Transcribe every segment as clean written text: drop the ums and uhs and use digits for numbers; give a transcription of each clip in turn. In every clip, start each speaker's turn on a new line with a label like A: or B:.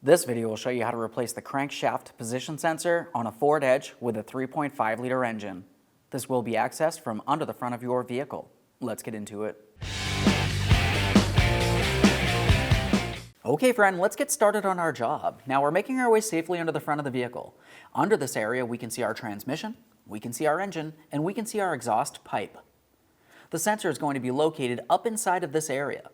A: This video will show you how to replace the crankshaft position sensor on a Ford Edge with a 3.5-liter engine. This will be accessed from under the front of your vehicle. Let's get into it. Okay friend, let's get started on our job. Now we're making our way safely under the front of the vehicle. Under this area we can see our transmission, we can see our engine, and we can see our exhaust pipe. The sensor is going to be located up inside of this area.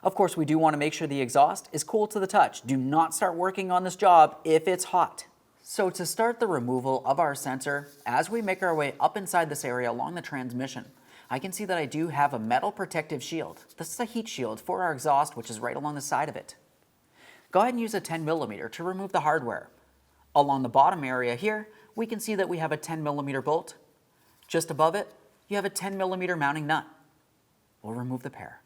A: Of course, we do want to make sure the exhaust is cool to the touch. Do not start working on this job if it's hot. So to start the removal of our sensor, as we make our way up inside this area along the transmission, I can see that I do have a metal protective shield. This is a heat shield for our exhaust, which is right along the side of it. Go ahead and use a 10mm to remove the hardware. Along the bottom area here, we can see that we have a 10mm bolt. Just above it, you have a 10mm mounting nut. We'll remove the pair.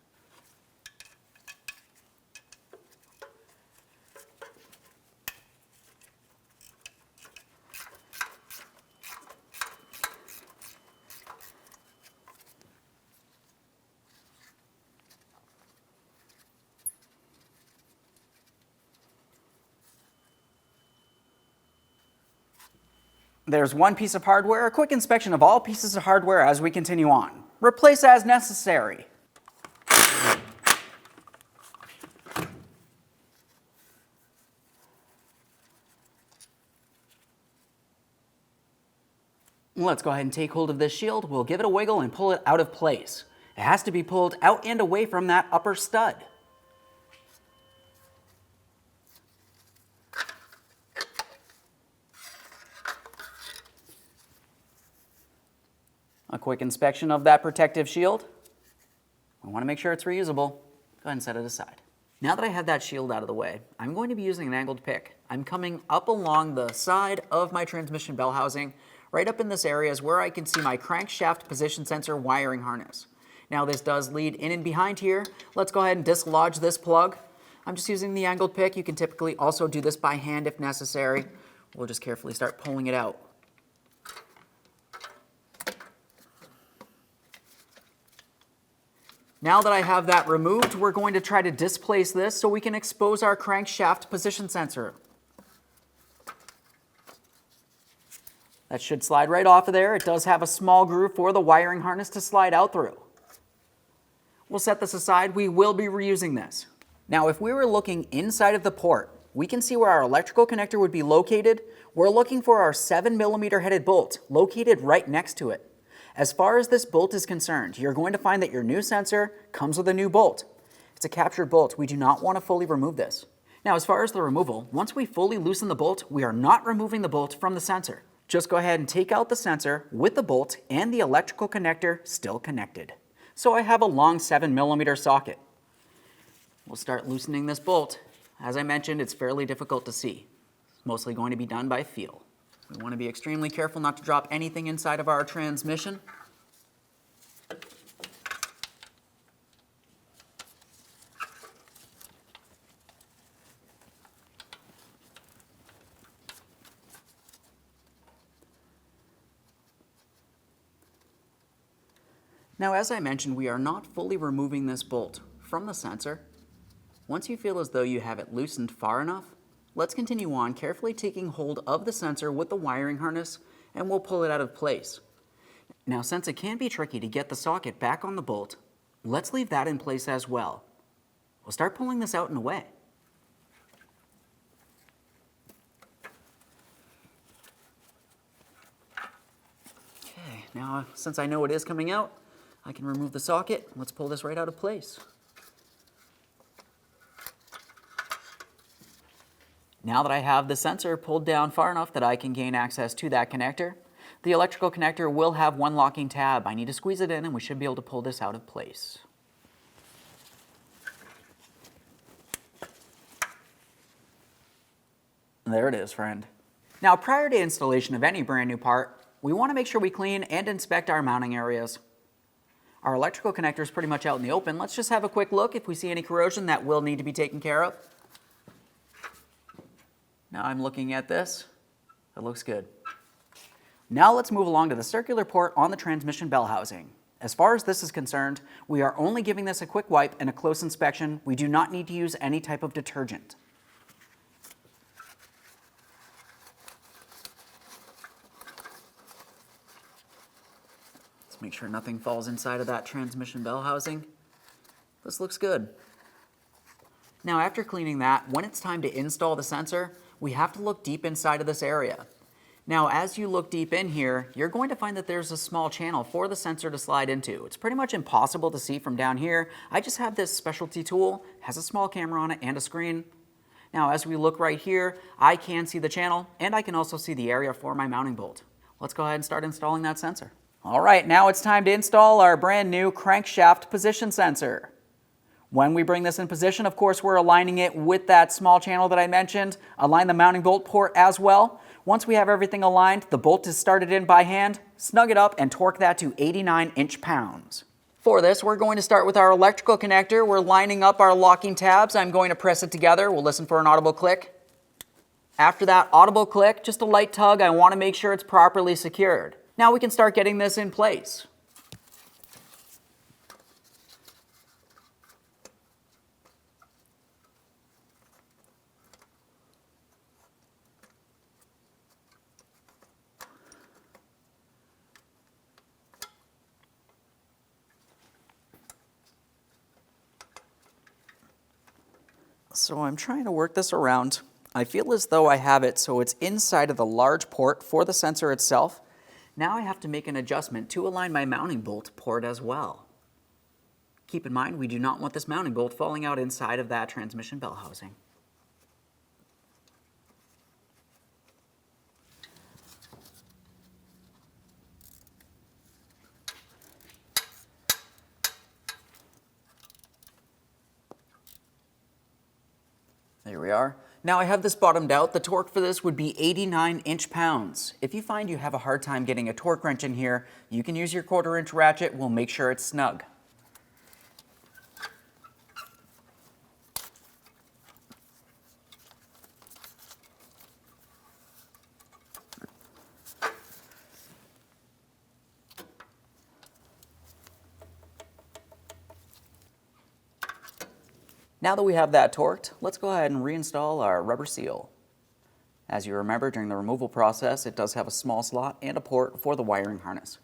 A: There's one piece of hardware, a quick inspection of all pieces of hardware as we continue on. Replace as necessary. Let's go ahead and take hold of this shield. We'll give it a wiggle and pull it out of place. It has to be pulled out and away from that upper stud. A quick inspection of that protective shield. We want to make sure it's reusable. Go ahead and set it aside. Now that I have that shield out of the way, I'm going to be using an angled pick. I'm coming up along the side of my transmission bell housing. Right up in this area is where I can see my crankshaft position sensor wiring harness. Now this does lead in and behind here. Let's go ahead and dislodge this plug. I'm just using the angled pick. You can typically also do this by hand if necessary. We'll just carefully start pulling it out. Now that I have that removed, we're going to try to displace this so we can expose our crankshaft position sensor. That should slide right off of there. It does have a small groove for the wiring harness to slide out through. We'll set this aside. We will be reusing this. Now, if we were looking inside of the port, we can see where our electrical connector would be located. We're looking for our 7mm headed bolt located right next to it. As far as this bolt is concerned, you're going to find that your new sensor comes with a new bolt. It's a captured bolt. We do not want to fully remove this. Now, as far as the removal, once we fully loosen the bolt, we are not removing the bolt from the sensor. Just go ahead and take out the sensor with the bolt and the electrical connector still connected. So I have a long 7mm socket. We'll start loosening this bolt. As I mentioned, it's fairly difficult to see. It's mostly going to be done by feel. We want to be extremely careful not to drop anything inside of our transmission. Now, as I mentioned, we are not fully removing this bolt from the sensor. Once you feel as though you have it loosened far enough, let's continue on, carefully taking hold of the sensor with the wiring harness, and we'll pull it out of place. Now, since it can be tricky to get the socket back on the bolt, let's leave that in place as well. We'll start pulling this out and away. Okay, now since I know it is coming out, I can remove the socket. Let's pull this right out of place. Now that I have the sensor pulled down far enough that I can gain access to that connector, the electrical connector will have one locking tab. I need to squeeze it in and we should be able to pull this out of place. There it is, friend. Now, prior to installation of any brand new part, we want to make sure we clean and inspect our mounting areas. Our electrical connector is pretty much out in the open. Let's just have a quick look. If we see any corrosion, that will need to be taken care of. Now I'm looking at this. It looks good. Now let's move along to the circular port on the transmission bell housing. As far as this is concerned, we are only giving this a quick wipe and a close inspection. We do not need to use any type of detergent. Make sure nothing falls inside of that transmission bell housing. This looks good. Now after cleaning that, when it's time to install the sensor, we have to look deep inside of this area. Now as you look deep in here, you're going to find that there's a small channel for the sensor to slide into. It's pretty much impossible to see from down here. I just have this specialty tool, has a small camera on it and a screen. Now as we look right here, I can see the channel and I can also see the area for my mounting bolt. Let's go ahead and start installing that sensor. All right, now it's time to install our brand new crankshaft position sensor. When we bring this in position, of course, we're aligning it with that small channel that I mentioned. Align the mounting bolt port as well. Once we have everything aligned, the bolt is started in by hand, snug it up, and torque that to 89 inch-pounds. For this, we're going to start with our electrical connector. We're lining up our locking tabs. I'm going to press it together. We'll listen for an audible click. After that audible click, just a light tug. I want to make sure it's properly secured. Now we can start getting this in place. So I'm trying to work this around. I feel as though I have it so it's inside of the large port for the sensor itself. Now I have to make an adjustment to align my mounting bolt port as well. Keep in mind, we do not want this mounting bolt falling out inside of that transmission bell housing. There we are. Now I have this bottomed out. The torque for this would be 89 inch-pounds. If you find you have a hard time getting a torque wrench in here, you can use your 1/4 inch ratchet. We'll make sure it's snug. Now that we have that torqued, let's go ahead and reinstall our rubber seal. As you remember, during the removal process, it does have a small slot and a port for the wiring harness.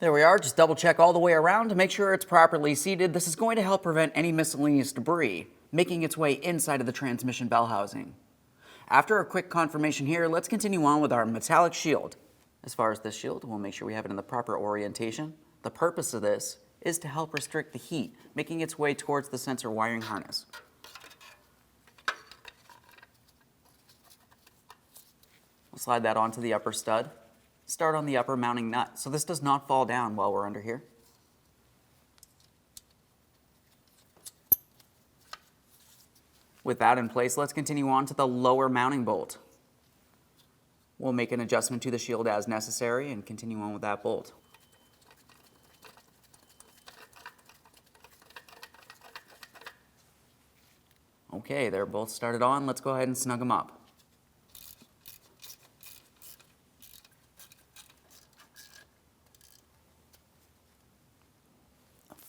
A: There we are, just double check all the way around to make sure it's properly seated. This is going to help prevent any miscellaneous debris making its way inside of the transmission bell housing. After a quick confirmation here, let's continue on with our metallic shield. As far as this shield, we'll make sure we have it in the proper orientation. The purpose of this is to help restrict the heat making its way towards the sensor wiring harness. We'll slide that onto the upper stud. Start on the upper mounting nut, so this does not fall down while we're under here. With that in place, let's continue on to the lower mounting bolt. We'll make an adjustment to the shield as necessary and continue on with that bolt. Okay, they're both started on. Let's go ahead and snug them up.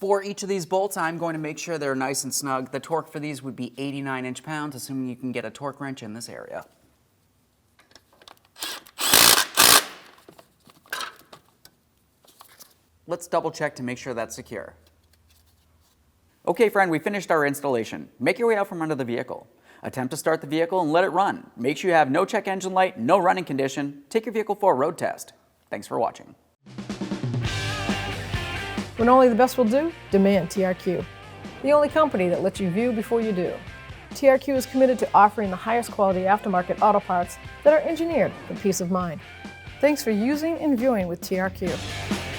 A: For each of these bolts, I'm going to make sure they're nice and snug. The torque for these would be 89 inch-pounds, assuming you can get a torque wrench in this area. Let's double check to make sure that's secure. Okay, friend, we finished our installation. Make your way out from under the vehicle. Attempt to start the vehicle and let it run. Make sure you have no check engine light, no running condition. Take your vehicle for a road test. Thanks for watching.
B: When only the best will do, demand TRQ. The only company that lets you view before you do. TRQ is committed to offering the highest quality aftermarket auto parts that are engineered for peace of mind. Thanks for using and viewing with TRQ.